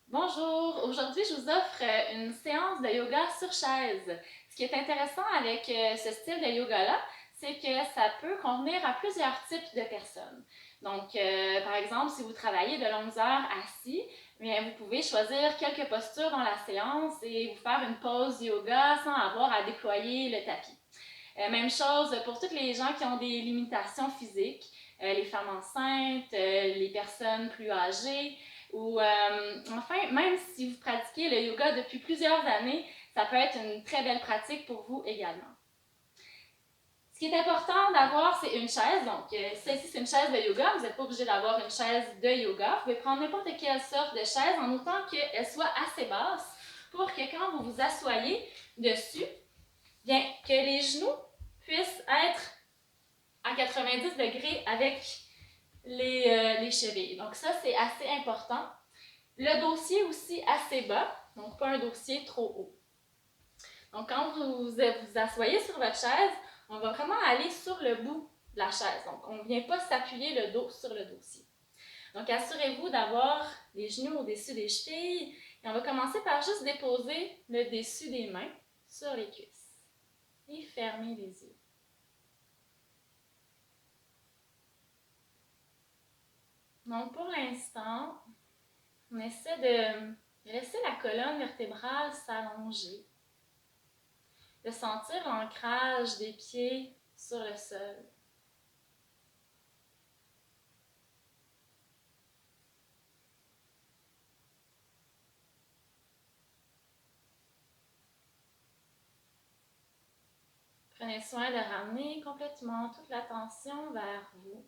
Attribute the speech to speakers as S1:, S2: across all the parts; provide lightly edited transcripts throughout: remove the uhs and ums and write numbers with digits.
S1: Bonjour, aujourd'hui je vous offre une séance de yoga sur chaise. Ce qui est intéressant avec ce style de yoga-là, c'est que ça peut convenir à plusieurs types de personnes. Donc, par exemple, si vous travaillez de longues heures assis, bien, vous pouvez choisir quelques postures dans la séance et vous faire une pause yoga sans avoir à déployer le tapis. Même chose pour toutes les gens qui ont des limitations physiques, les femmes enceintes, les personnes plus âgées, ou enfin, même si vous pratiquez le yoga depuis plusieurs années, ça peut être une très belle pratique pour vous également. Ce qui est important d'avoir, c'est une chaise. Donc, celle-ci, c'est une chaise de yoga. Vous n'êtes pas obligé d'avoir une chaise de yoga. Vous pouvez prendre n'importe quelle sorte de chaise en autant qu'elle soit assez basse pour que quand vous vous assoyez dessus, bien, que les genoux puissent être à 90 degrés avec les chevilles. Donc ça, c'est assez important. Le dossier aussi assez bas, donc pas un dossier trop haut. Donc quand vous vous asseyez sur votre chaise, on va vraiment aller sur le bout de la chaise. Donc on ne vient pas s'appuyer le dos sur le dossier. Donc assurez-vous d'avoir les genoux au-dessus des chevilles et on va commencer par juste déposer le dessus des mains sur les cuisses et fermer les yeux. Donc pour l'instant, on essaie de laisser la colonne vertébrale s'allonger, de sentir l'ancrage des pieds sur le sol. Prenez soin de ramener complètement toute l'attention vers vous.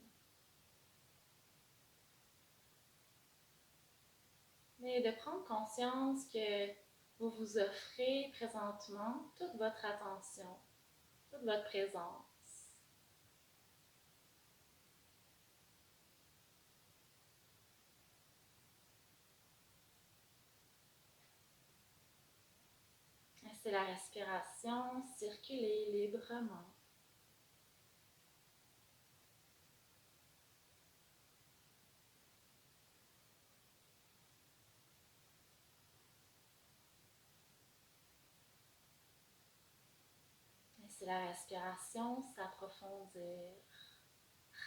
S1: Et de prendre conscience que vous vous offrez présentement toute votre attention, toute votre présence. Laissez la respiration circuler librement. Laissez la respiration s'approfondir,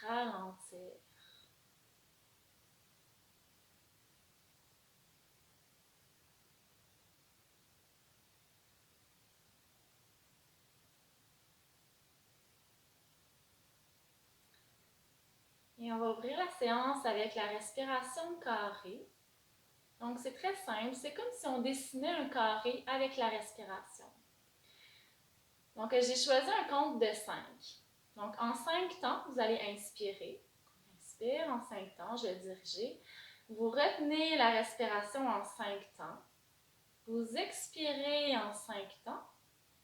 S1: ralentir. Et on va ouvrir la séance avec la respiration carrée. Donc, c'est très simple. C'est comme si on dessinait un carré avec la respiration. Donc, j'ai choisi un compte de 5. Donc, en 5 temps, vous allez inspirer. Inspire en 5 temps, je vais diriger. Vous retenez la respiration en 5 temps. Vous expirez en 5 temps.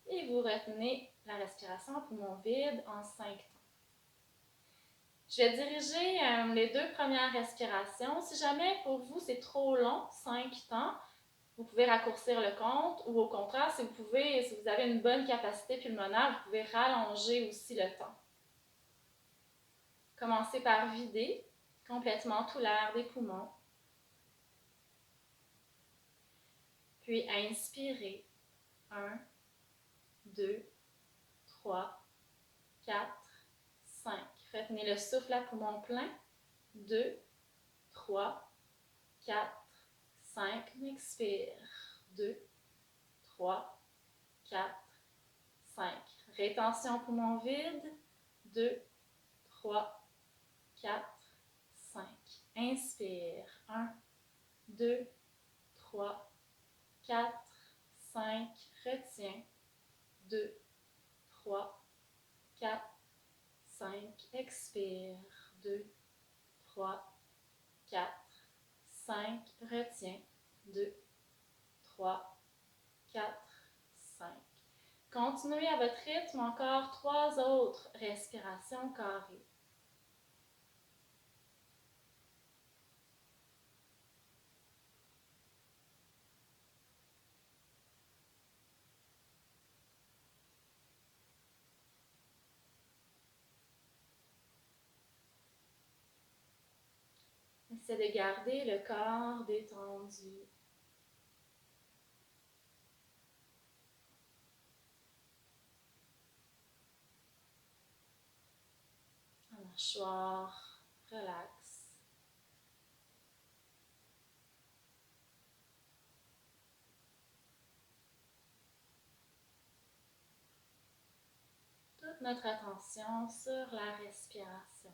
S1: Et vous retenez la respiration à poumon vide en 5 temps. Je vais diriger les deux premières respirations. Si jamais pour vous c'est trop long, 5 temps, vous pouvez raccourcir le compte ou au contraire, si vous avez une bonne capacité pulmonaire, vous pouvez rallonger aussi le temps. Commencez par vider complètement tout l'air des poumons. Puis inspirez. 1, 2, 3, 4, 5. Retenez le souffle à poumon plein. 2, 3, 4, 5. Expire. 2, 3, 4, 5. Rétention poumon vide. 2, 3, 4, 5. Inspire. 1, 2, 3, 4, 5. Retiens. 2, 3, 4, 5. Expire. 2, 3, 4, 5. Retiens. 2, 3, 4, 5. Continuez à votre rythme, encore 3 autres respirations carrées. Essayez de garder le corps détendu. Mâchoire relaxe. Toute notre attention sur la respiration.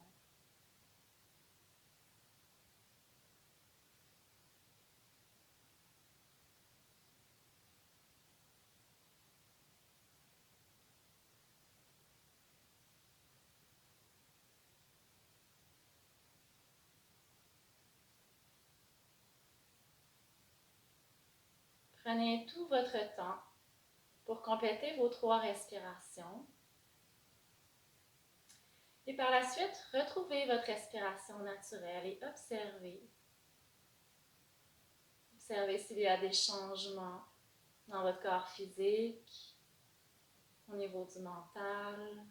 S1: Prenez tout votre temps pour compléter vos 3 respirations. Et par la suite, retrouvez votre respiration naturelle et observez. Observez s'il y a des changements dans votre corps physique, au niveau du mental.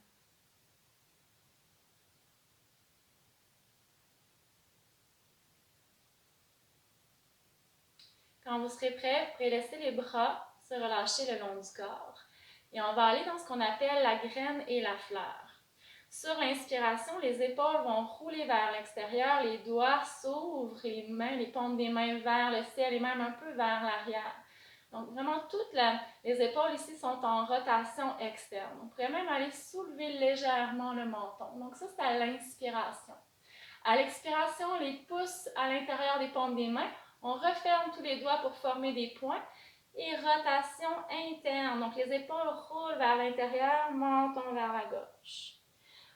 S1: Quand vous serez prêt, vous pouvez laisser les bras se relâcher le long du corps. Et on va aller dans ce qu'on appelle la graine et la fleur. Sur l'inspiration, les épaules vont rouler vers l'extérieur, les doigts s'ouvrent, les mains, les paumes des mains vers le ciel et même un peu vers l'arrière. Donc vraiment, toutes les épaules ici sont en rotation externe. On pourrait même aller soulever légèrement le menton. Donc ça, c'est à l'inspiration. À l'expiration, les pouces à l'intérieur des paumes des mains. On referme tous les doigts pour former des points. Et rotation interne. Donc les épaules roulent vers l'intérieur, menton vers la gauche.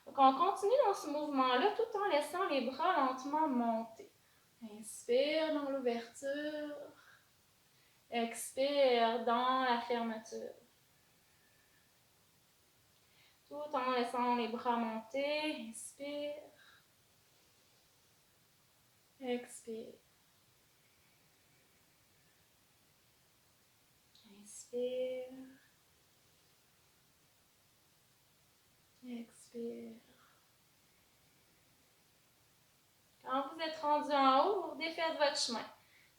S1: Donc on continue dans ce mouvement-là tout en laissant les bras lentement monter. Inspire dans l'ouverture. Expire dans la fermeture. Tout en laissant les bras monter. Inspire. Expire. Inspire. Expire. Quand vous êtes rendu en haut, vous défaites votre chemin.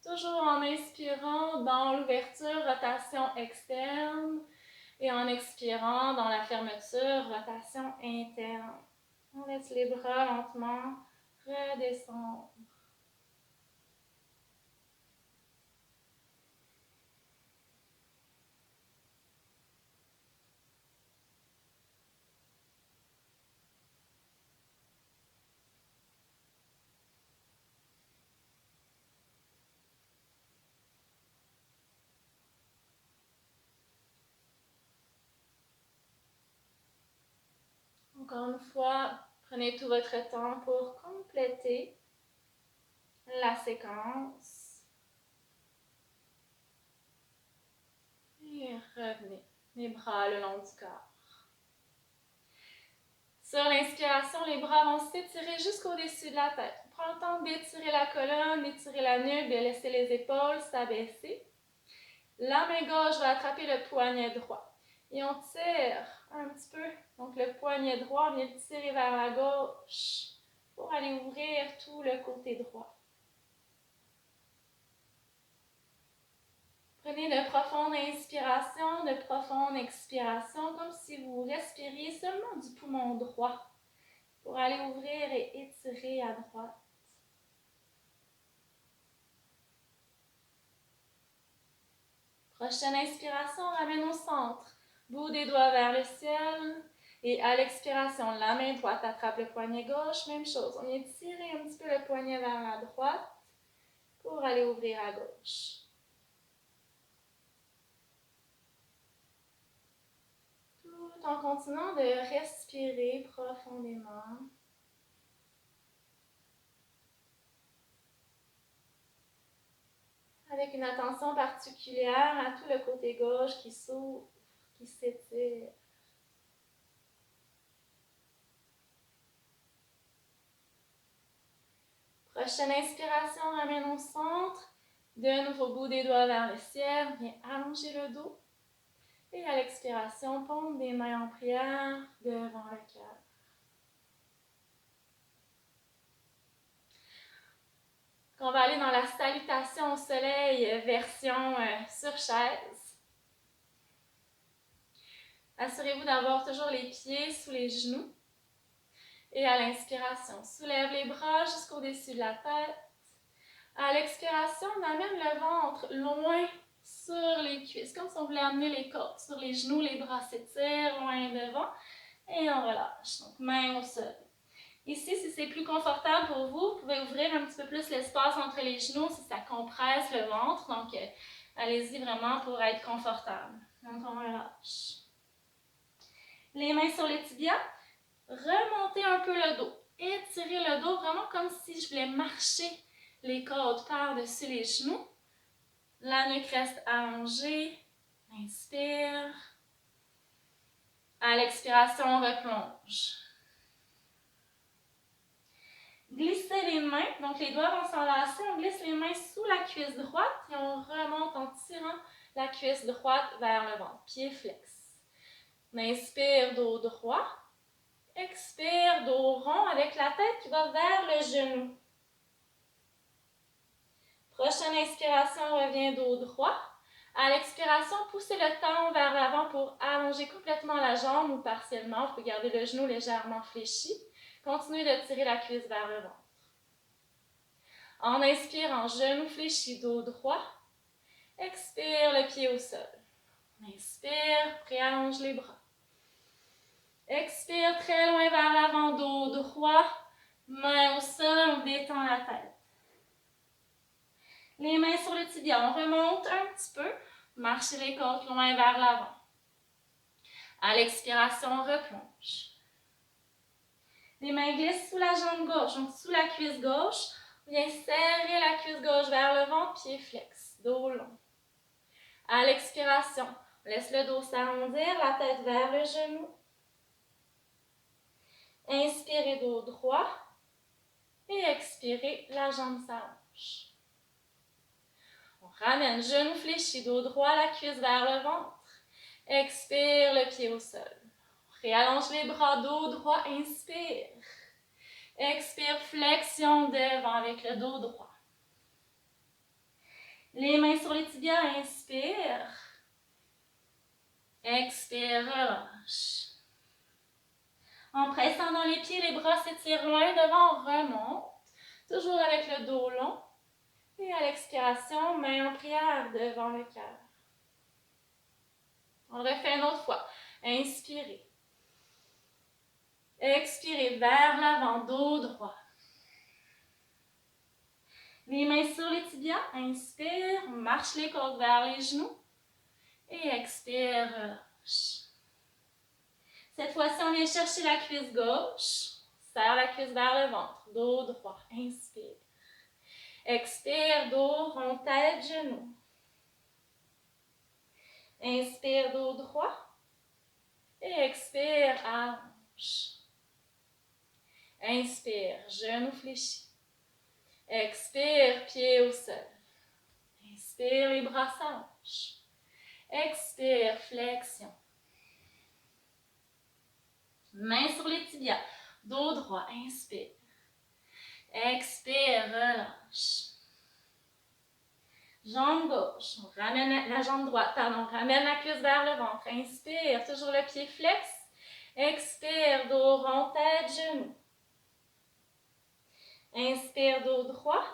S1: Toujours en inspirant dans l'ouverture, rotation externe. Et en expirant dans la fermeture, rotation interne. On laisse les bras lentement redescendre. Encore une fois, prenez tout votre temps pour compléter la séquence. Et revenez, les bras le long du corps. Sur l'inspiration, les bras vont s'étirer jusqu'au-dessus de la tête. On prend le temps d'étirer la colonne, d'étirer la nuque, de laisser les épaules s'abaisser. La main gauche va attraper le poignet droit. Et on tire un petit peu. Donc le poignet droit, on vient le tirer vers la gauche pour aller ouvrir tout le côté droit. Prenez de profondes inspirations, de profondes expirations, comme si vous respiriez seulement du poumon droit pour aller ouvrir et étirer à droite. Prochaine inspiration, ramène au centre. Bout des doigts vers le ciel. Et à l'expiration, la main droite attrape le poignet gauche. Même chose, on vient tirer un petit peu le poignet vers la droite pour aller ouvrir à gauche. Tout en continuant de respirer profondément. Avec une attention particulière à tout le côté gauche qui s'ouvre, qui s'étire. Prochaine inspiration, ramène au centre. De nouveau, bout des doigts vers le ciel. Viens allonger le dos. Et à l'expiration, paume des mains en prière devant le cœur. On va aller dans la salutation au soleil, version sur chaise. Assurez-vous d'avoir toujours les pieds sous les genoux. Et à l'inspiration, soulève les bras jusqu'au-dessus de la tête. À l'expiration, on amène le ventre loin sur les cuisses, comme si on voulait amener les côtes sur les genoux, les bras s'étirent loin devant et on relâche. Donc, main au sol. Ici, si c'est plus confortable pour vous, vous pouvez ouvrir un petit peu plus l'espace entre les genoux si ça compresse le ventre. Donc, allez-y vraiment pour être confortable. Donc, on relâche. Les mains sur les tibias. Remontez un peu le dos. Étirez le dos vraiment comme si je voulais marcher les côtes par-dessus les genoux. La nuque reste allongée. Inspire. À l'expiration, on replonge. Glissez les mains, donc les doigts vont s'enlacer. On glisse les mains sous la cuisse droite et on remonte en tirant la cuisse droite vers le ventre. Pied flex. On inspire, dos droit. Expire, dos rond avec la tête qui va vers le genou. Prochaine inspiration, on revient dos droit. À l'expiration, poussez le talon vers l'avant pour allonger complètement la jambe ou partiellement. Vous pouvez garder le genou légèrement fléchi. Continuez de tirer la cuisse vers le ventre. En inspirant, genou fléchi, dos droit. Expire, le pied au sol. Inspire, préallonge les bras. Expire, très loin vers l'avant, dos droit. Main au sol, on détend la tête. Les mains sur le tibia, on remonte un petit peu. Marchez les côtes loin vers l'avant. À l'expiration, on replonge. Les mains glissent sous la jambe gauche, donc sous la cuisse gauche. On vient serrer la cuisse gauche vers le ventre, pied flex, dos long. À l'expiration, on laisse le dos s'arrondir, la tête vers le genou. Inspirez, dos droit. Et expirez, la jambe s'allonge. On ramène genou fléchi, dos droit, la cuisse vers le ventre. Expire, le pied au sol. Réallonge les bras, dos droit, inspire. Expire, flexion devant avec le dos droit. Les mains sur les tibias, inspire. Expire, relâche. En pressant dans les pieds, les bras s'étirent loin devant, on remonte. Toujours avec le dos long. Et à l'expiration, main en prière devant le cœur. On le refait une autre fois. Inspirez. Expirez vers l'avant, dos droit. Les mains sur les tibias, inspire, marche les côtes vers les genoux. Et expire, relâche. Cette fois-ci, on vient chercher la cuisse gauche. Serre la cuisse vers le ventre, dos droit, inspire. Expire, dos rond, tête, genou. Inspire, dos droit. Et expire, allonge. Inspire, genou fléchi. Expire, pied au sol. Inspire, les bras s'allongent. Expire, flexion. Main sur les tibias. Dos droit, inspire. Expire, relâche. Jambe gauche, on ramène la jambe droite, pardon, ramène la cuisse vers le ventre. Inspire, toujours le pied flex. Expire, dos rond, tête, genou. Inspire, dos droit.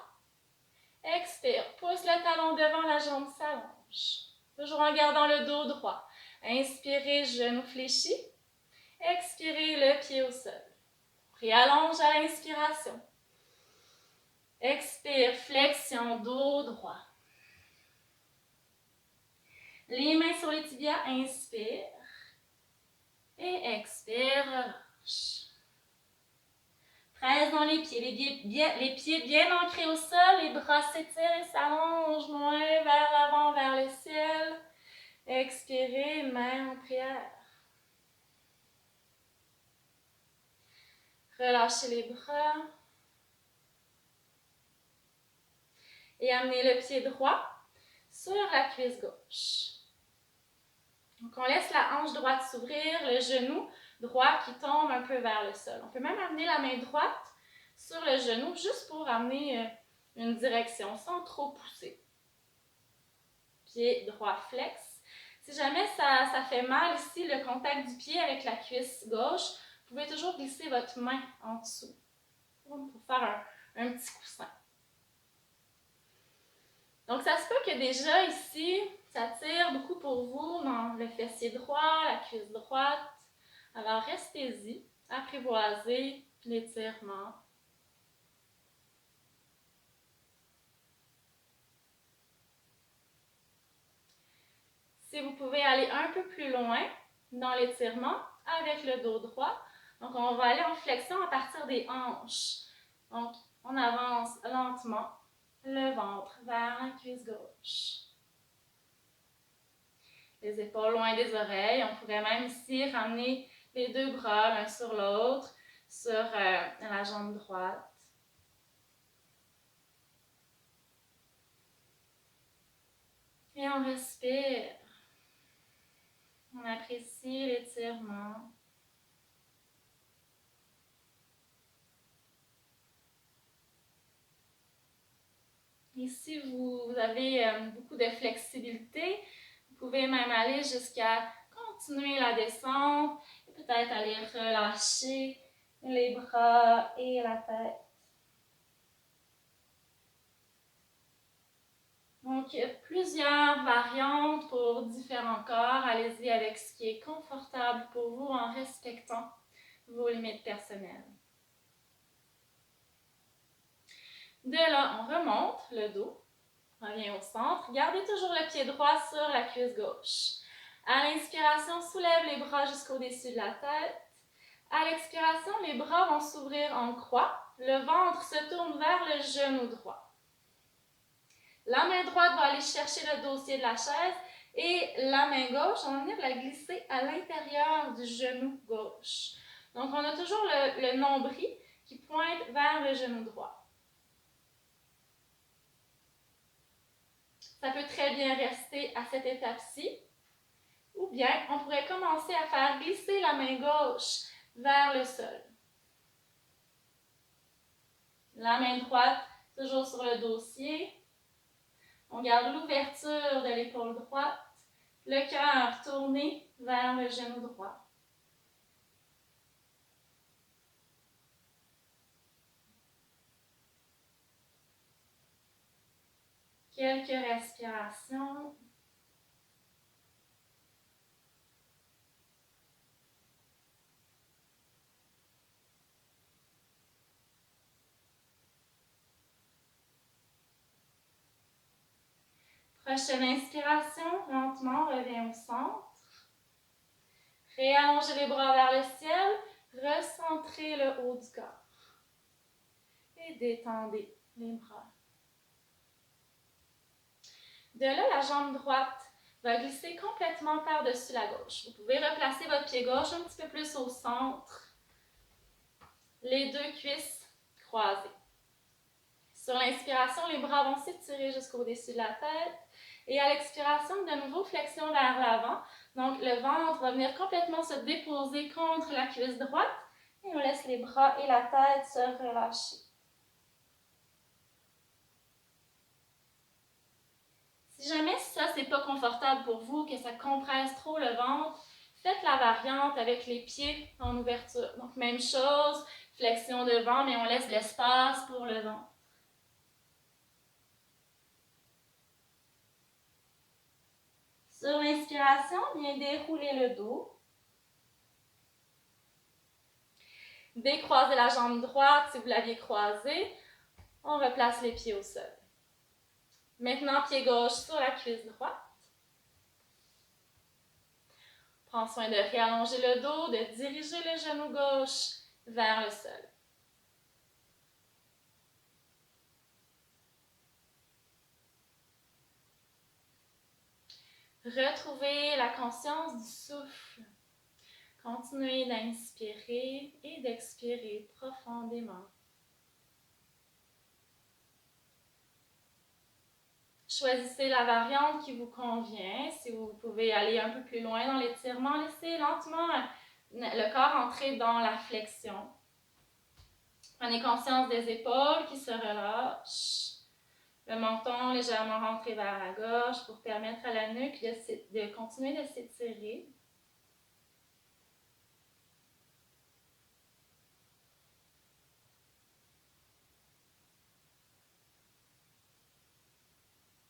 S1: Expire, pousse le talon devant, la jambe s'allonge. Toujours en gardant le dos droit. Inspirez, genou fléchi. Expirez, le pied au sol. Réallonge à l'inspiration. Expire, flexion, dos droit. Les mains sur les tibias, inspire. Et expire, relâche. Presse dans les pieds, les pieds bien ancrés au sol, les bras s'étirent et s'allongent loin vers l'avant, vers le ciel. Expirez, main en prière. Relâchez les bras. Et amenez le pied droit sur la cuisse gauche. Donc, on laisse la hanche droite s'ouvrir, le genou droit qui tombe un peu vers le sol. On peut même amener la main droite sur le genou juste pour amener une direction sans trop pousser. Pied droit flex. Si jamais ça fait mal ici, le contact du pied avec la cuisse gauche, Vous pouvez toujours glisser votre main en dessous pour faire un petit coussin. Donc, ça se peut que déjà ici, ça tire beaucoup pour vous dans le fessier droit, la cuisse droite. Alors, restez-y, apprivoisez l'étirement. Si vous pouvez aller un peu plus loin dans l'étirement avec le dos droit, donc on va aller en flexion à partir des hanches. Donc, on avance lentement le ventre vers la cuisse gauche. Les épaules loin des oreilles. On pourrait même ici ramener les deux bras l'un sur l'autre sur la jambe droite. Et on respire. On apprécie l'étirement. Et si vous avez beaucoup de flexibilité, vous pouvez même aller jusqu'à continuer la descente et peut-être aller relâcher les bras et la tête. Donc, il y a plusieurs variantes pour différents corps. Allez-y avec ce qui est confortable pour vous en respectant vos limites personnelles. De là, on remonte le dos, revient au centre. Gardez toujours le pied droit sur la cuisse gauche. À l'inspiration, soulève les bras jusqu'au-dessus de la tête. À l'expiration, les bras vont s'ouvrir en croix. Le ventre se tourne vers le genou droit. La main droite va aller chercher le dossier de la chaise et la main gauche, on va venir la glisser à l'intérieur du genou gauche. Donc, on a toujours le nombril qui pointe vers le genou droit. Ça peut très bien rester à cette étape-ci. Ou bien, on pourrait commencer à faire glisser la main gauche vers le sol. La main droite, toujours sur le dossier. On garde l'ouverture de l'épaule droite. Le cœur tourné vers le genou droit. Quelques respirations. Prochaine inspiration, lentement, revient au centre. Réallongez les bras vers le ciel, recentrez le haut du corps. Et détendez les bras. De là, la jambe droite va glisser complètement par-dessus la gauche. Vous pouvez replacer votre pied gauche un petit peu plus au centre. Les deux cuisses croisées. Sur l'inspiration, les bras vont s'étirer jusqu'au-dessus de la tête. Et à l'expiration, de nouveau, flexion vers l'avant. Donc, le ventre va venir complètement se déposer contre la cuisse droite. Et on laisse les bras et la tête se relâcher. Si jamais ça, c'est pas confortable pour vous, que ça compresse trop le ventre, faites la variante avec les pieds en ouverture. Donc, même chose, flexion devant, mais on laisse l'espace pour le ventre. Sur l'inspiration, bien dérouler le dos. Décroisez la jambe droite si vous l'aviez croisée. On replace les pieds au sol. Maintenant, pied gauche sur la cuisse droite. Prends soin de réallonger le dos, de diriger le genou gauche vers le sol. Retrouvez la conscience du souffle. Continuez d'inspirer et d'expirer profondément. Choisissez la variante qui vous convient. Si vous pouvez aller un peu plus loin dans l'étirement, laissez lentement le corps entrer dans la flexion. Prenez conscience des épaules qui se relâchent. Le menton légèrement rentré vers la gorge pour permettre à la nuque de continuer de s'étirer.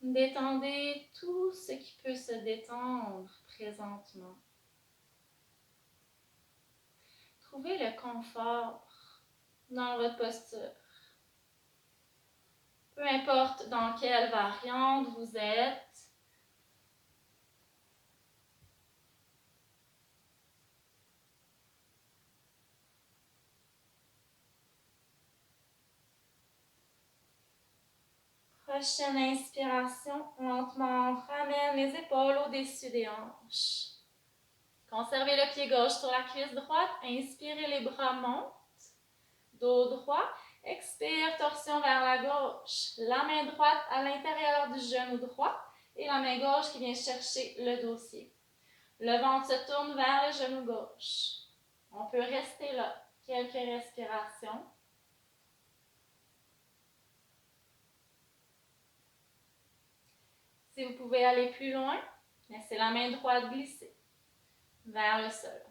S1: Détendez tout ce qui peut se détendre présentement. Trouvez le confort dans votre posture. Peu importe dans quelle variante vous êtes, prochaine inspiration, lentement on ramène les épaules au-dessus des hanches. Conservez le pied gauche sur la cuisse droite, inspirez, les bras montent, dos droit, expire, torsion vers la gauche, la main droite à l'intérieur du genou droit et la main gauche qui vient chercher le dossier. Le ventre se tourne vers le genou gauche. On peut rester là, quelques respirations. Si vous pouvez aller plus loin, laissez la main droite glisser vers le sol.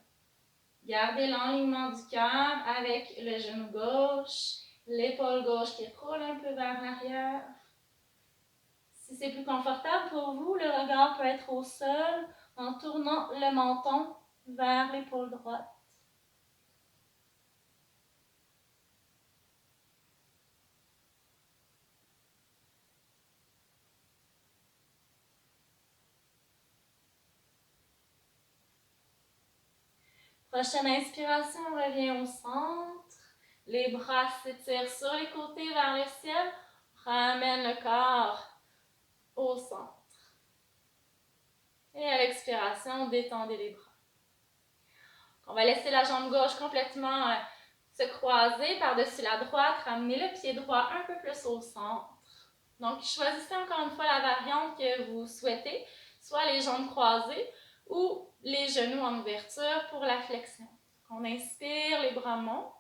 S1: Gardez l'enlignement du cœur avec le genou gauche, l'épaule gauche qui roule un peu vers l'arrière. Si c'est plus confortable pour vous, le regard peut être au sol en tournant le menton vers l'épaule droite. Prochaine inspiration, on revient au centre. Les bras s'étirent sur les côtés vers le ciel. Ramène le corps au centre. Et à l'expiration, détendez les bras. On va laisser la jambe gauche complètement se croiser par-dessus la droite. Ramenez le pied droit un peu plus au centre. Donc, choisissez encore une fois la variante que vous souhaitez, soit les jambes croisées ou les genoux en ouverture pour la flexion. On inspire, les bras montent.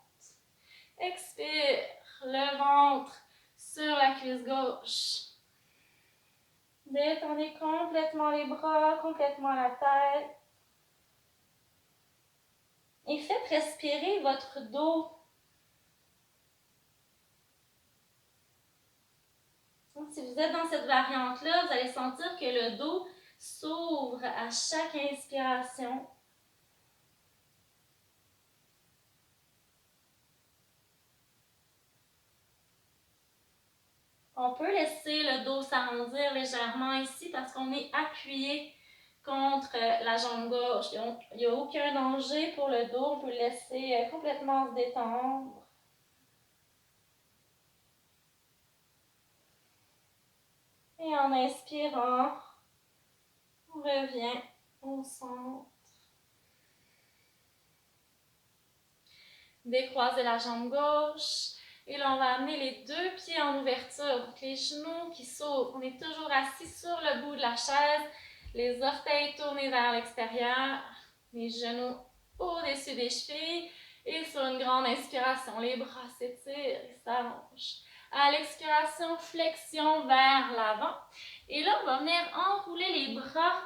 S1: Expire, le ventre sur la cuisse gauche. Détendez complètement les bras, complètement la tête. Et faites respirer votre dos. Donc, si vous êtes dans cette variante-là, vous allez sentir que le dos s'ouvre à chaque inspiration. On peut laisser le dos s'arrondir légèrement ici parce qu'on est appuyé contre la jambe gauche. Il n'y a aucun danger pour le dos. On peut le laisser complètement se détendre. Et en inspirant, on revient au centre. Décroisez la jambe gauche. Et là, on va amener les deux pieds en ouverture. Donc, les genoux qui s'ouvrent. On est toujours assis sur le bout de la chaise. Les orteils tournés vers l'extérieur. Les genoux au-dessus des chevilles. Et sur une grande inspiration, les bras s'étirent et s'allongent. À l'expiration, flexion vers l'avant. Et là, on va venir enrouler les bras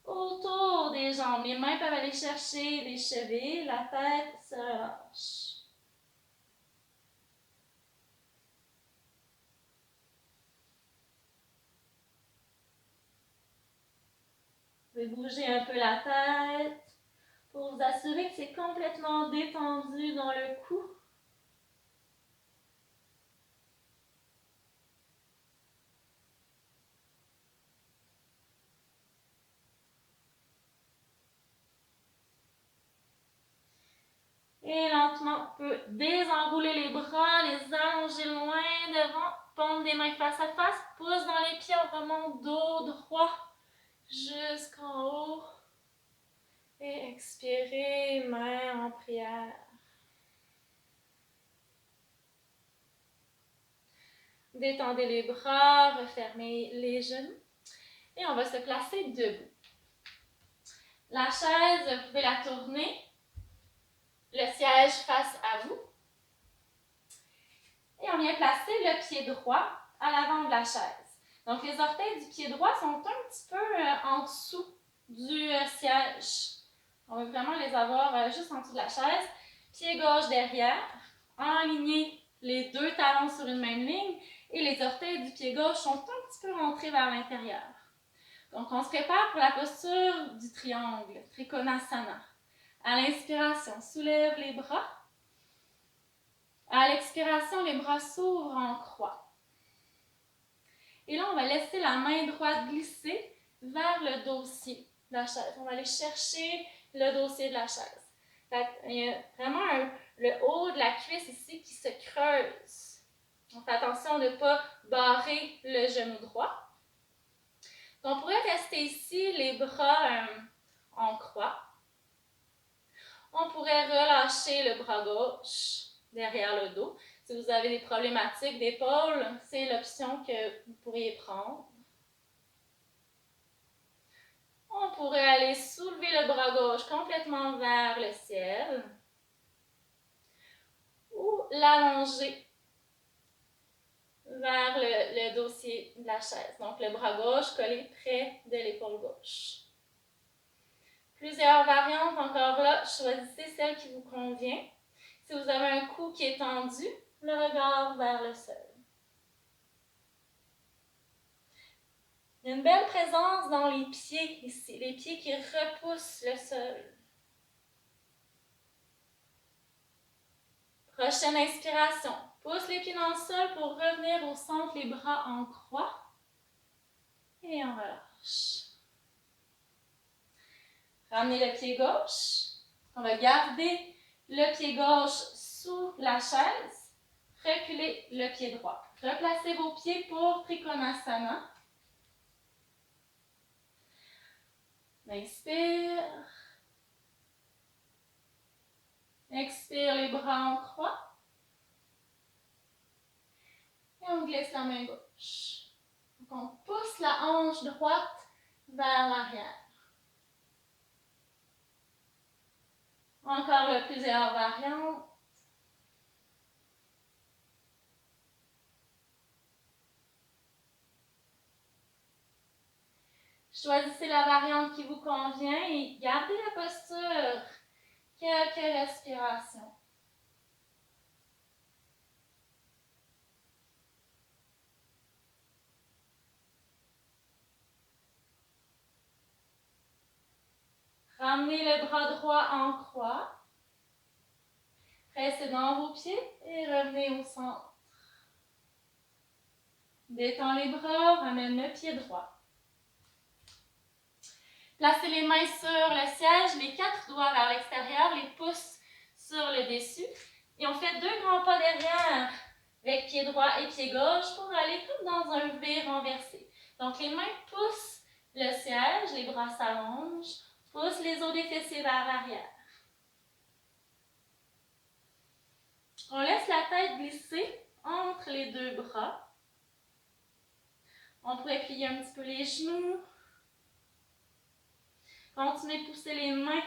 S1: autour des jambes. Les mains peuvent aller chercher les chevilles. La tête se relâche. Vous pouvez bouger un peu la tête pour vous assurer que c'est complètement détendu dans le cou. Et lentement, on peut désenrouler les bras, les allonger loin devant, paume des mains face à face, pouce dans les pieds, on remonte dos droit jusqu'en haut. Et expirez, main en prière. Détendez les bras, refermez les genoux. Et on va se placer debout. La chaise, vous pouvez la tourner. Le siège face à vous. Et on vient placer le pied droit à l'avant de la chaise. Donc, les orteils du pied droit sont un petit peu en dessous du siège. On va vraiment les avoir juste en dessous de la chaise. Pied gauche derrière. Aligner les deux talons sur une même ligne. Et les orteils du pied gauche sont un petit peu rentrer vers l'intérieur. Donc, on se prépare pour la posture du triangle, Trikonasana. À l'inspiration, soulève les bras. À l'expiration, les bras s'ouvrent en croix. Et là, on va laisser la main droite glisser vers le dossier de la chaise. On va aller chercher le dossier de la chaise. Il y a vraiment le haut de la cuisse ici qui se creuse. On fait attention de ne pas barrer le genou droit. On pourrait rester ici, les bras en croix. On pourrait relâcher le bras gauche derrière le dos. Si vous avez des problématiques d'épaule, c'est l'option que vous pourriez prendre. On pourrait aller soulever le bras gauche complètement vers le ciel ou l'allonger vers le dossier de la chaise. Donc, le bras gauche collé près de l'épaule gauche. Plusieurs variantes, encore là, choisissez celle qui vous convient. Si vous avez un cou qui est tendu, le regard vers le sol. Il y a une belle présence dans les pieds ici, les pieds qui repoussent le sol. Prochaine inspiration, pousse les pieds dans le sol pour revenir au centre, les bras en croix. Et on relâche. Ramenez le pied gauche. On va garder le pied gauche sous la chaise. Reculez le pied droit. Replacez vos pieds pour Trikonasana. Inspire. Expire les bras en croix. Et on glisse la main gauche. Donc on pousse la hanche droite vers l'arrière. Encore là, plusieurs variantes. Choisissez la variante qui vous convient et gardez la posture. Quelques respirations. Ramenez le bras droit en croix. Restez dans vos pieds et revenez au centre. Détends les bras, ramène le pied droit. Placez les mains sur le siège, les 4 doigts vers l'extérieur, les pouces sur le dessus. Et on fait 2 grands pas derrière avec pied droit et pied gauche pour aller comme dans un V renversé. Donc les mains poussent le siège, les bras s'allongent, poussent les os des fessiers vers l'arrière. On laisse la tête glisser entre les 2 bras. On pourrait plier un petit peu les genoux. Continuez de pousser les mains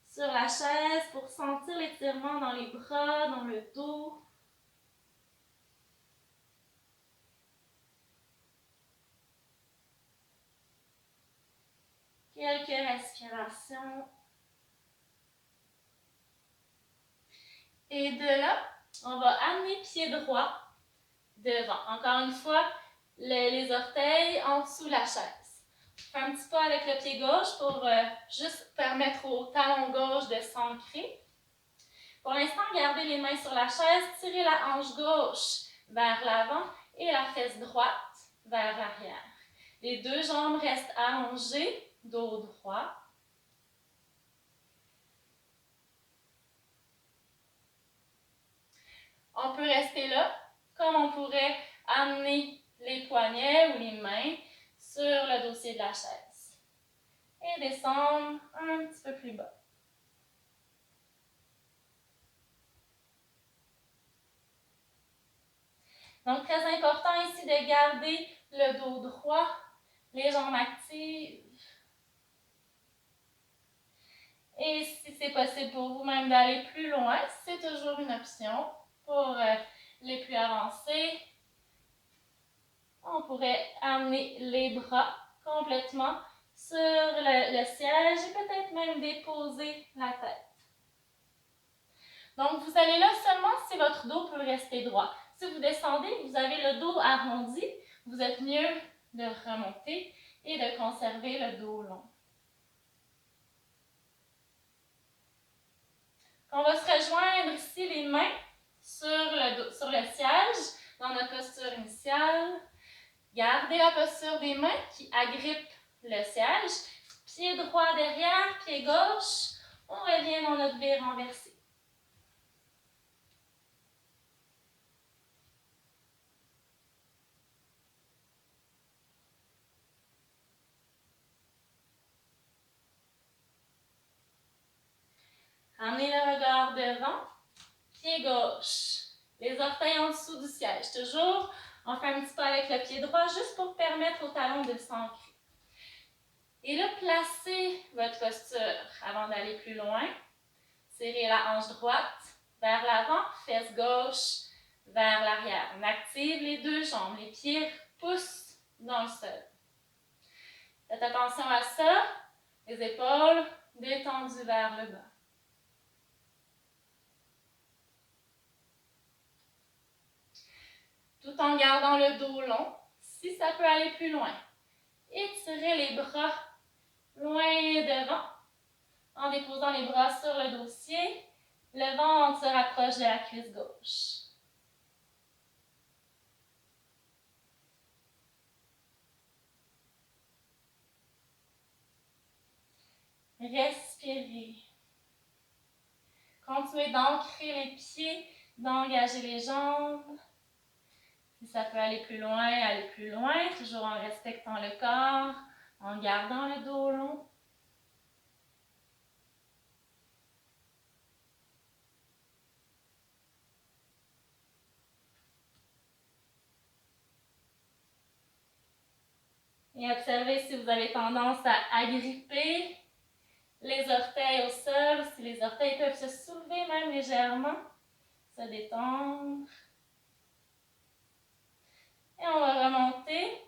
S1: sur la chaise pour sentir l'étirement dans les bras, dans le dos. Quelques respirations. Et de là, on va amener pied droit devant. Encore une fois, les orteils en dessous de la chaise. Fais un petit pas avec le pied gauche pour juste permettre au talon gauche de s'ancrer. Pour l'instant, gardez les mains sur la chaise, tirez la hanche gauche vers l'avant et la fesse droite vers l'arrière. Les 2 jambes restent allongées, dos droit. On peut rester là, comme on pourrait amener les poignets ou les mains sur le dossier de la chaise. Et descendre un petit peu plus bas. Donc, très important ici de garder le dos droit, les jambes actives. Et si c'est possible pour vous même d'aller plus loin, c'est toujours une option. Pour les plus avancés, on pourrait amener les bras complètement sur le siège et peut-être même déposer la tête. Donc, vous allez là seulement si votre dos peut rester droit. Si vous descendez, vous avez le dos arrondi. vous êtes mieux de remonter et de conserver le dos long. On va se rejoindre ici les mains sur le siège dans notre posture initiale. Gardez la posture des mains qui agrippent le siège. Pied droit derrière, pied gauche. On revient dans notre V renversé. Ramenez le regard devant, pied gauche. Les orteils en dessous du siège. Toujours, on fait un petit pas avec le pied droit juste pour permettre au talon de s'ancrer. Et là, placez votre posture avant d'aller plus loin. Tirez la hanche droite vers l'avant, fesse gauche vers l'arrière. On active les deux jambes, les pieds poussent dans le sol. Faites attention à ça, les épaules détendues vers le bas. Tout en gardant le dos long, si ça peut aller plus loin. Étirez les bras loin devant, en déposant les bras sur le dossier. Le ventre se rapproche de la cuisse gauche. Respirez. Continuez d'ancrer les pieds, d'engager les jambes. Si ça peut aller plus loin, toujours en respectant le corps, en gardant le dos long. Et observez si vous avez tendance à agripper les orteils au sol, si les orteils peuvent se soulever même légèrement, se détendre. Et on va remonter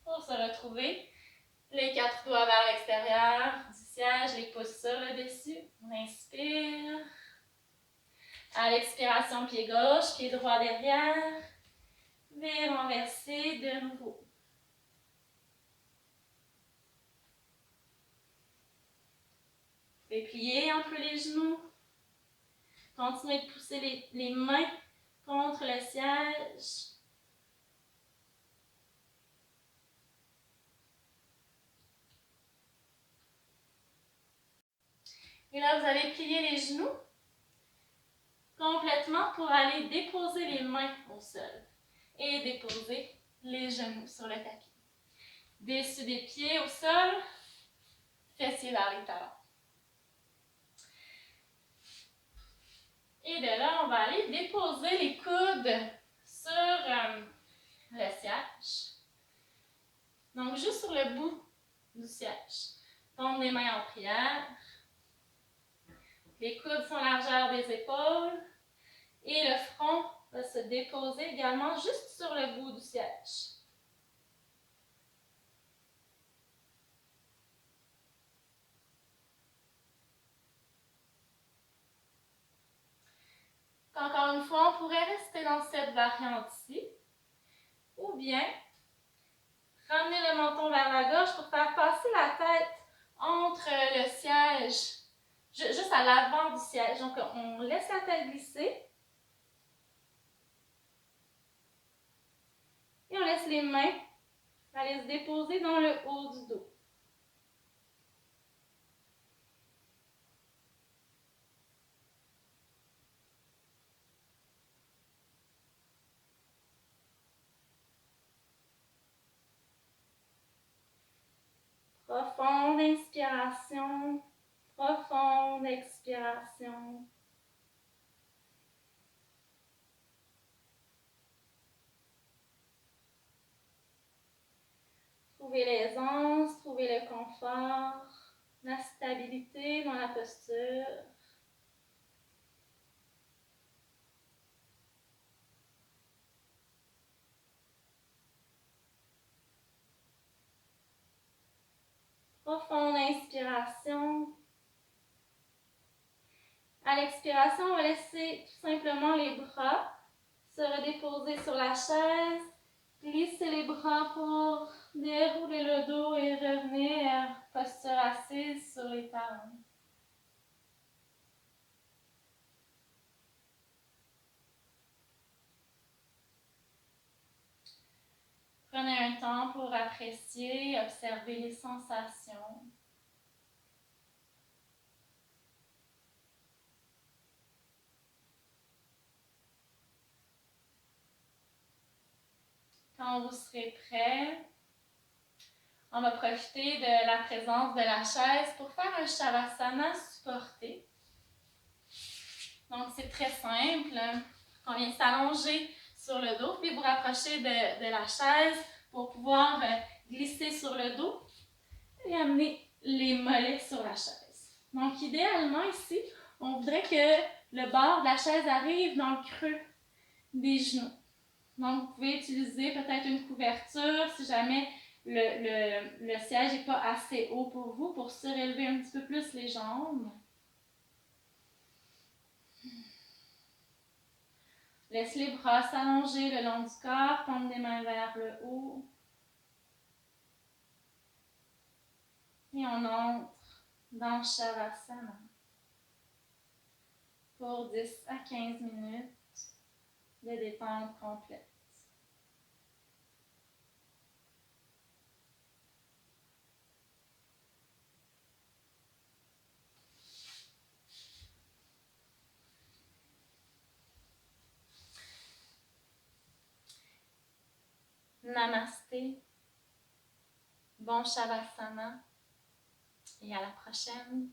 S1: pour se retrouver. Les quatre doigts vers l'extérieur du siège, les pouces sur le dessus. On inspire. À l'expiration, pied gauche, pied droit derrière. V renversé de nouveau. Pliez un peu les genoux. Continuez de pousser les mains contre le siège. Et là, vous allez plier les genoux complètement pour aller déposer les mains au sol et déposer les genoux sur le tapis. Dessus des pieds au sol, fessiers vers les talons. Et de là, on va aller déposer les coudes sur le siège. Donc, juste sur le bout du siège. Tombe les mains en prière. Les coudes sont largeur des épaules. Et le front va se déposer également juste sur le bout du siège. Encore une fois, on pourrait rester dans cette variante-ci. Ou bien, ramener le menton vers la gauche pour faire passer la tête entre le siège, juste à l'avant du siège. Donc, on laisse la tête glisser. Et on laisse les mains aller se déposer dans le haut du dos. Profonde inspiration, profonde expiration. Trouvez l'aisance, trouvez le confort, la stabilité dans la posture. Profonde inspiration. À l'expiration, on va laisser tout simplement les bras se redéposer sur la chaise, Glissez les bras pour dérouler le dos et revenir posture assise sur les talons. Prenez un temps pour apprécier, observer les sensations. Quand vous serez prêt, on va profiter de la présence de la chaise pour faire un Shavasana supporté. Donc, c'est très simple. On vient s'allonger sur le dos, puis vous rapprocher de la chaise pour pouvoir glisser sur le dos et amener les mollets sur la chaise. Donc, idéalement, ici, on voudrait que le bord de la chaise arrive dans le creux des genoux. Donc, vous pouvez utiliser peut-être une couverture si jamais le siège n'est pas assez haut pour vous, pour surélever un petit peu plus les jambes. Laisse les bras s'allonger le long du corps, paume des mains vers le haut. Et on entre dans Shavasana pour 10 à 15 minutes de détente complète. Namasté, bon Shavasana et à la prochaine.